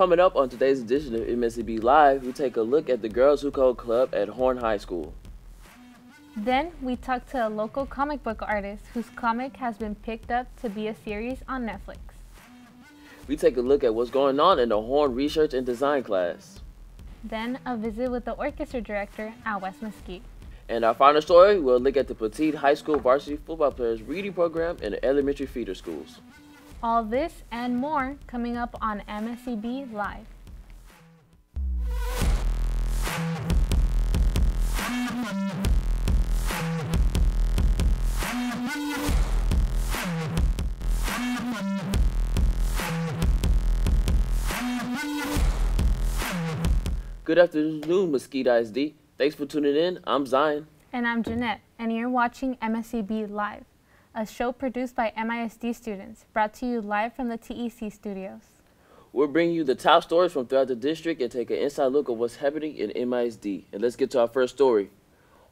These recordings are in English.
Coming up on today's edition of MSCB Live, we take a look at the Girls Who Code Club at Horn High School. Then we talk to a local comic book artist whose comic has been picked up to be a series on Netflix. We take a look at what's going on in the Horn Research and Design class. Then a visit with the Orchestra Director at West Mesquite. And our final story, we'll look at the Poteet High School varsity football players' reading program in the elementary feeder schools. All this and more coming up on MSCB Live. Good afternoon, Mesquite ISD. Thanks for tuning in. I'm Zion. And I'm Jeanette, and you're watching MSCB Live, a show produced by MISD students, brought to you live from the TEC studios. We'll bring you the top stories from throughout the district and take an inside look at what's happening in MISD. And let's get to our first story.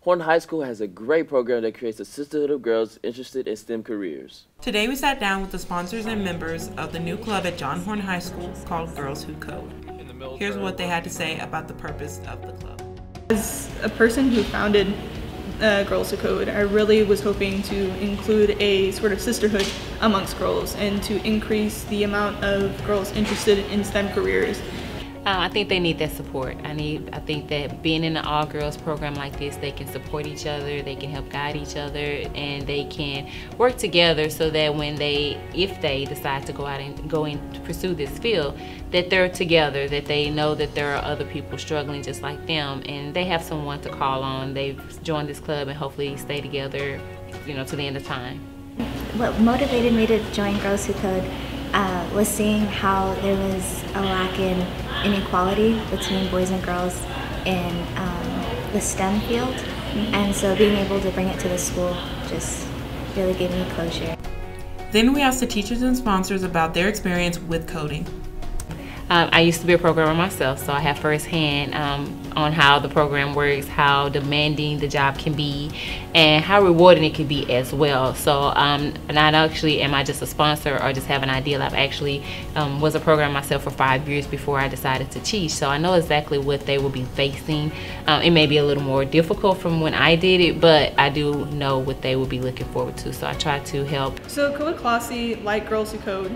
Horn High School has a great program that creates a sisterhood of girls interested in STEM careers. Today we sat down with the sponsors and members of the new club at John Horn High School called Girls Who Code. Here's what they had to say about the purpose of the club. As a person who founded Girls Who Code, I really was hoping to include a sort of sisterhood amongst girls and to increase the amount of girls interested in STEM careers. I think they need that support. I think that being in an all-girls program like this, they can support each other, they can help guide each other, and they can work together so that if they decide to go out and to pursue this field, that they're together, that they know that there are other people struggling just like them, and they have someone to call on. They've joined this club and hopefully stay together, to the end of time. What motivated me to join Girls Who Code was seeing how there was a lack in inequality between boys and girls in the STEM field, and so being able to bring it to the school just really gave me closure. Then we asked the teachers and sponsors about their experience with coding. I used to be a programmer myself, so I have firsthand on how the program works, how demanding the job can be, and how rewarding it can be as well. So not actually am I just a sponsor or just have an ideal. I've actually was a programmer myself for 5 years before I decided to teach, so I know exactly what they will be facing. It may be a little more difficult from when I did it, but I do know what they will be looking forward to, so I try to help. So Coursey, like Girls Who Code,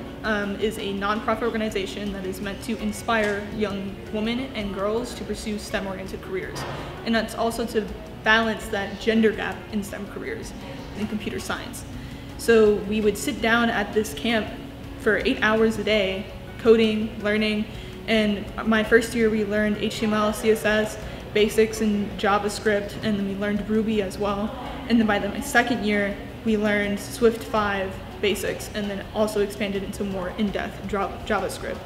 is a nonprofit organization that is meant to inspire young women and girls to pursue STEM-oriented careers. And that's also to balance that gender gap in STEM careers in computer science. So we would sit down at this camp for 8 hours a day, coding, learning, and my first year we learned HTML, CSS, basics in JavaScript, and then we learned Ruby as well. And then by my second year, we learned Swift 5 basics, and then also expanded into more in-depth JavaScript.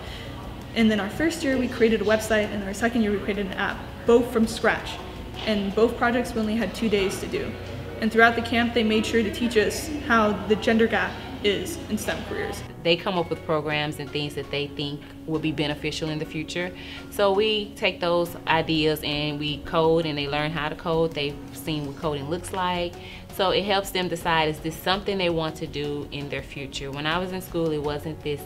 And then our first year we created a website, and our second year we created an app, both from scratch. And both projects we only had 2 days to do. And throughout the camp they made sure to teach us how the gender gap is in STEM careers. They come up with programs and things that they think will be beneficial in the future. So we take those ideas and we code, and they learn how to code. They've seen what coding looks like. So it helps them decide, is this something they want to do in their future? When I was in school, it wasn't this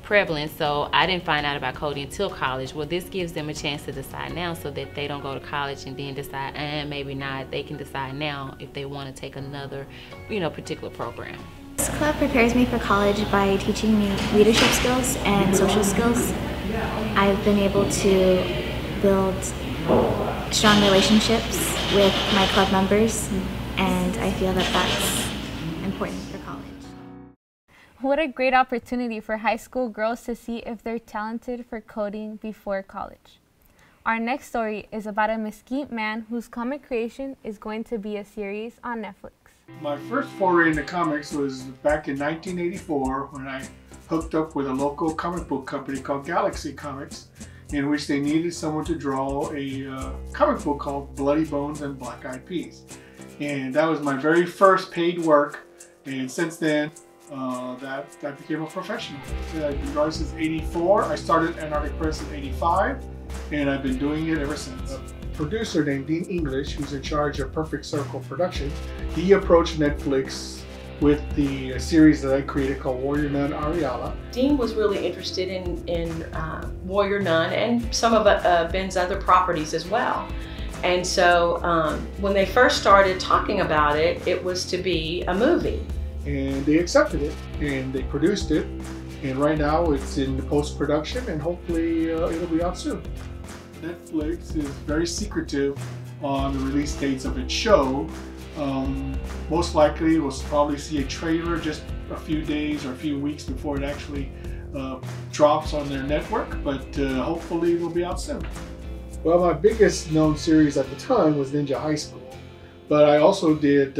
prevalent, so I didn't find out about coding until college. Well, this gives them a chance to decide now so that they don't go to college and then decide, maybe not. They can decide now if they want to take another, particular program. This club prepares me for college by teaching me leadership skills and social skills. I've been able to build strong relationships with my club members, and I feel that that's important for college. What a great opportunity for high school girls to see if they're talented for coding before college. Our next story is about a Mesquite man whose comic creation is going to be a series on Netflix. My first foray into comics was back in 1984 when I hooked up with a local comic book company called Galaxy Comics, in which they needed someone to draw a comic book called Bloody Bones and Black Eyed Peas. And that was my very first paid work, and since then that became a professional. I've been drawing since '84. I started Antarctic Press in '85, and I've been doing it ever since. A producer named Dean English, who's in charge of Perfect Circle Production, he approached Netflix with the series that I created called Warrior Nun Ariala. Dean was really interested in Warrior Nun and some of Ben's other properties as well. And so when they first started talking about it, it was to be a movie. And they accepted it, and they produced it. And right now it's in the post-production, and hopefully it'll be out soon. Netflix is very secretive on the release dates of its show. Most likely we'll probably see a trailer just a few days or a few weeks before it actually drops on their network, but hopefully it will be out soon. Well, my biggest known series at the time was Ninja High School, but I also did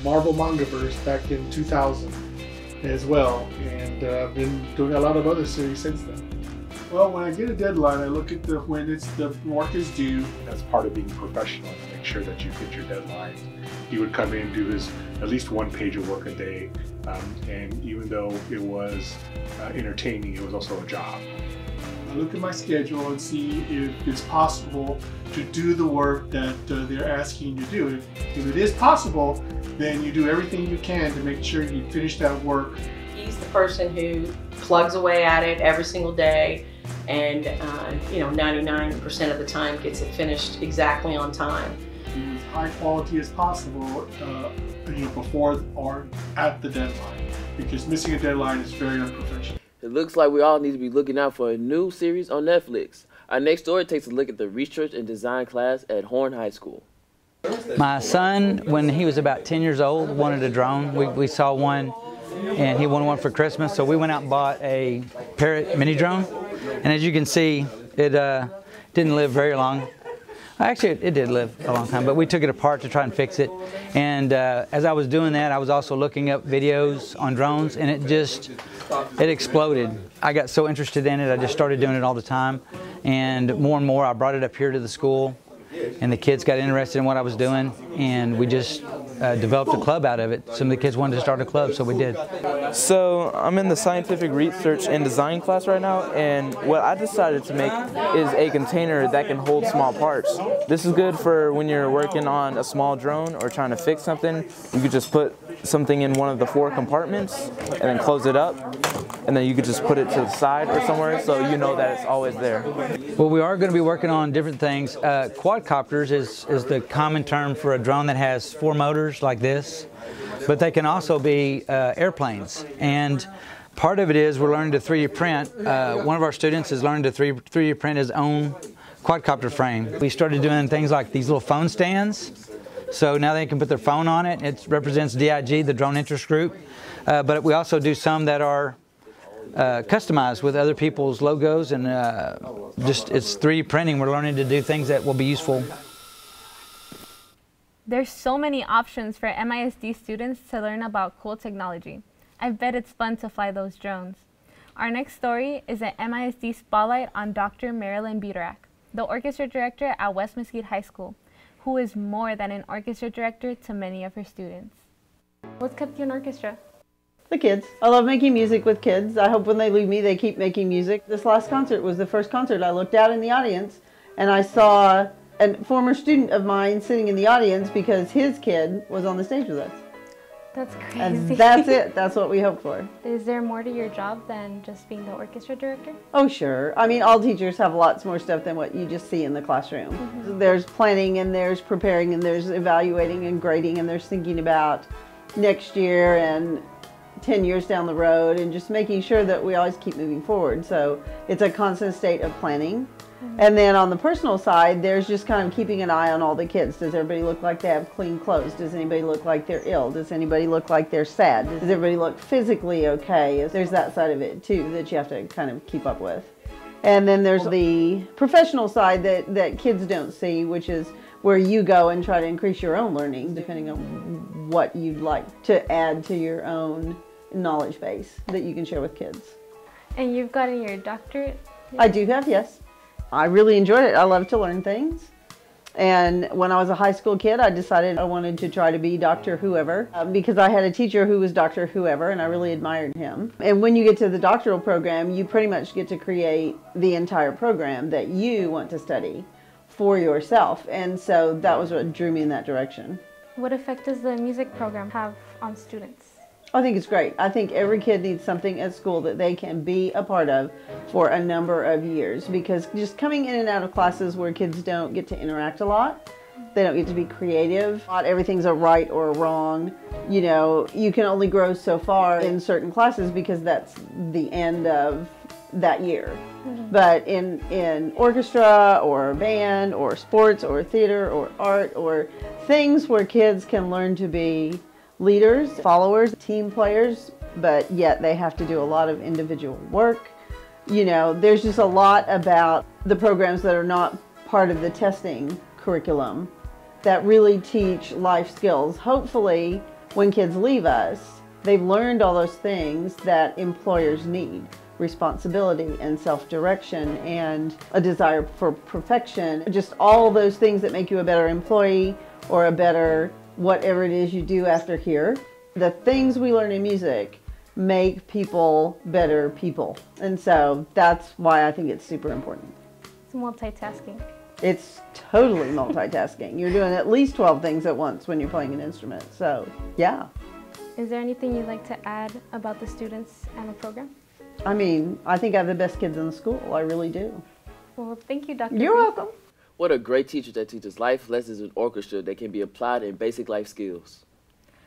Marvel Mangaverse back in 2000 as well, and I've been doing a lot of other series since then. Well, when I get a deadline, I look at when the work is due. That's part of being professional, to make sure that you hit your deadlines. He would come in and do his at least one page of work a day, and even though it was entertaining, it was also a job. I look at my schedule and see if it's possible to do the work that they're asking you to do. If it is possible, then you do everything you can to make sure you finish that work. He's the person who plugs away at it every single day, and 99% of the time gets it finished exactly on time. Be as high quality as possible, before or at the deadline, because missing a deadline is very unprofessional. It looks like we all need to be looking out for a new series on Netflix. Our next story takes a look at the research and design class at Horn High School. My son, when he was about 10 years old, wanted a drone. We saw one, and he wanted one for Christmas, so we went out and bought a Parrot mini drone. And as you can see, it didn't live very long. Actually, it did live a long time, but we took it apart to try and fix it. And as I was doing that, I was also looking up videos on drones, and it exploded. I got so interested in it, I just started doing it all the time. And more, I brought it up here to the school, and the kids got interested in what I was doing, and we just developed a club out of it. Some of the kids wanted to start a club, so we did. So I'm in the scientific research and design class right now, and what I decided to make is a container that can hold small parts. This is good for when you're working on a small drone or trying to fix something. You could just put something in one of the 4 compartments and then close it up, and then you could just put it to the side or somewhere so you know that it's always there. Well, we are going to be working on different things. Quadcopters is the common term for a drone that has 4 motors like this, but they can also be airplanes. And part of it is we're learning to 3D print. One of our students is learning to 3D print his own quadcopter frame. We started doing things like these little phone stands. So now they can put their phone on it. It represents DIG, the Drone Interest Group. But we also do some that are customized with other people's logos, and it's 3D printing. We're learning to do things that will be useful. There's so many options for MISD students to learn about cool technology. I bet it's fun to fly those drones. Our next story is an MISD spotlight on Dr. Marylin Butorac, the orchestra director at West Mesquite High School, who is more than an orchestra director to many of her students. What's kept you in orchestra? The kids. I love making music with kids. I hope when they leave me, they keep making music. This last concert was the first concert. I looked out in the audience and I saw a former student of mine sitting in the audience because his kid was on the stage with us. That's crazy. And that's it. That's what we hope for. Is there more to your job than just being the orchestra director? Oh, sure. I mean, all teachers have lots more stuff than what you just see in the classroom. Mm-hmm. There's planning, and there's preparing, and there's evaluating and grading, and there's thinking about next year and 10 years down the road, and just making sure that we always keep moving forward. So it's a constant state of planning. And then on the personal side, there's just kind of keeping an eye on all the kids. Does everybody look like they have clean clothes? Does anybody look like they're ill? Does anybody look like they're sad? Does everybody look physically okay? There's that side of it too that you have to kind of keep up with. And then there's the professional side that kids don't see, which is where you go and try to increase your own learning, depending on what you'd like to add to your own knowledge base that you can share with kids. And you've gotten your doctorate? I do have, yes. I really enjoyed it. I love to learn things. And when I was a high school kid, I decided I wanted to try to be Dr. Whoever because I had a teacher who was Dr. Whoever, and I really admired him. And when you get to the doctoral program, you pretty much get to create the entire program that you want to study for yourself. And so that was what drew me in that direction. What effect does the music program have on students? I think it's great. I think every kid needs something at school that they can be a part of for a number of years, because just coming in and out of classes where kids don't get to interact a lot, they don't get to be creative. Not everything's a right or a wrong. You know, you can only grow so far in certain classes because that's the end of that year. But in orchestra or band or sports or theater or art or things where kids can learn to be leaders, followers, team players, but yet they have to do a lot of individual work. You know, there's just a lot about the programs that are not part of the testing curriculum that really teach life skills. Hopefully, when kids leave us, they've learned all those things that employers need. Responsibility and self-direction and a desire for perfection. Just all those things that make you a better employee or a better whatever it is you do after here. The things we learn in music make people better people. And so that's why I think it's super important. It's multitasking. It's totally multitasking. You're doing at least 12 things at once when you're playing an instrument. So, yeah. Is there anything you'd like to add about the students and the program? I mean, I think I have the best kids in the school. I really do. Well, thank you, Dr. You're welcome. What a great teacher that teaches life lessons in orchestra that can be applied in basic life skills.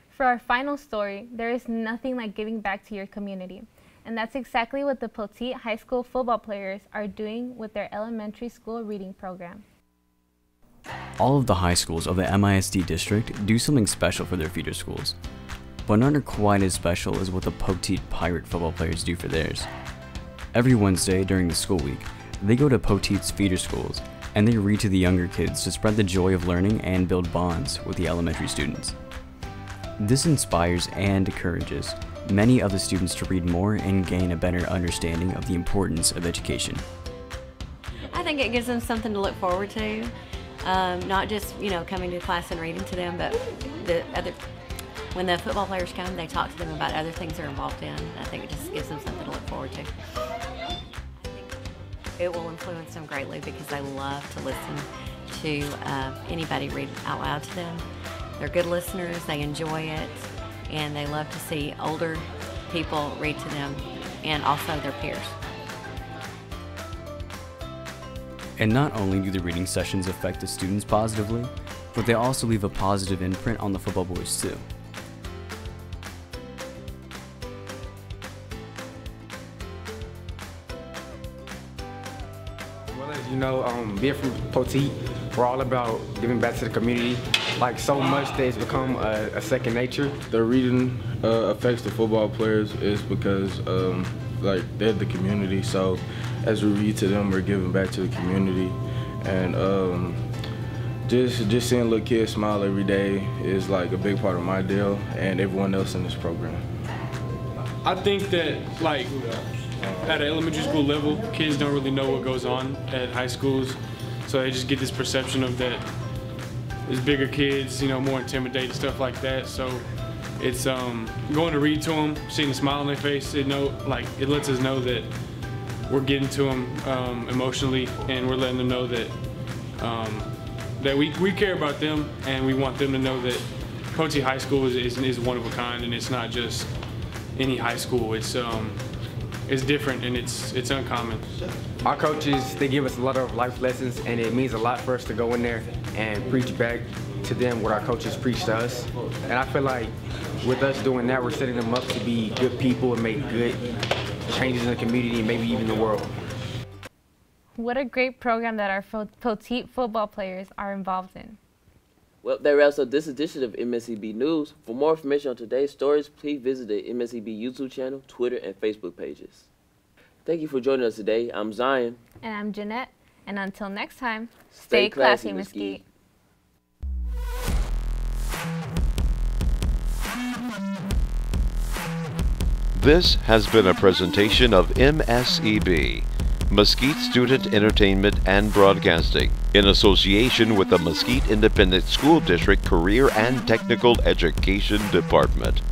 For our final story, there is nothing like giving back to your community. And that's exactly what the Poteet High School football players are doing with their elementary school reading program. All of the high schools of the MISD district do something special for their feeder schools, but none are quite as special as what the Poteet Pirate football players do for theirs. Every Wednesday during the school week, they go to Poteet's feeder schools and they read to the younger kids to spread the joy of learning and build bonds with the elementary students. This inspires and encourages many of the students to read more and gain a better understanding of the importance of education. I think it gives them something to look forward to, not just, you know, coming to class and reading to them, but when the football players come, they talk to them about other things they're involved in. I think it just gives them something to look forward to. I think it will influence them greatly because they love to listen to anybody read out loud to them. They're good listeners, they enjoy it, and they love to see older people read to them and also their peers. And not only do the reading sessions affect the students positively, but they also leave a positive imprint on the football boys too. Well, as you know, being from Poteet, we're all about giving back to the community. Like so much that it's become a second nature. The reading affects the football players is because like they're the community. So as we read to them, we're giving back to the community, and just seeing little kids smile every day is like a big part of my deal and everyone else in this program. I think that like at an elementary school level, kids don't really know what goes on at high schools, so they just get this perception of that there's bigger kids, you know, more intimidated, stuff like that. So it's going to read to them, seeing the smile on their face. It lets us know that we're getting to them emotionally, and we're letting them know that that we care about them, and we want them to know that Poteet High School is one of a kind, and it's not just any high school. It's different and it's uncommon. Our coaches, they give us a lot of life lessons, and it means a lot for us to go in there and preach back to them what our coaches preach to us. And I feel like with us doing that, we're setting them up to be good people and make good changes in the community and maybe even the world. What a great program that our Poteet football players are involved in. Well, that wraps up this edition of MSEB News. For more information on today's stories, please visit the MSEB YouTube channel, Twitter, and Facebook pages. Thank you for joining us today. I'm Zion. And I'm Jeanette. And until next time, stay classy, Mesquite. This has been a presentation of MSEB, Mesquite Student Entertainment and Broadcasting, in association with the Mesquite Independent School District Career and Technical Education Department.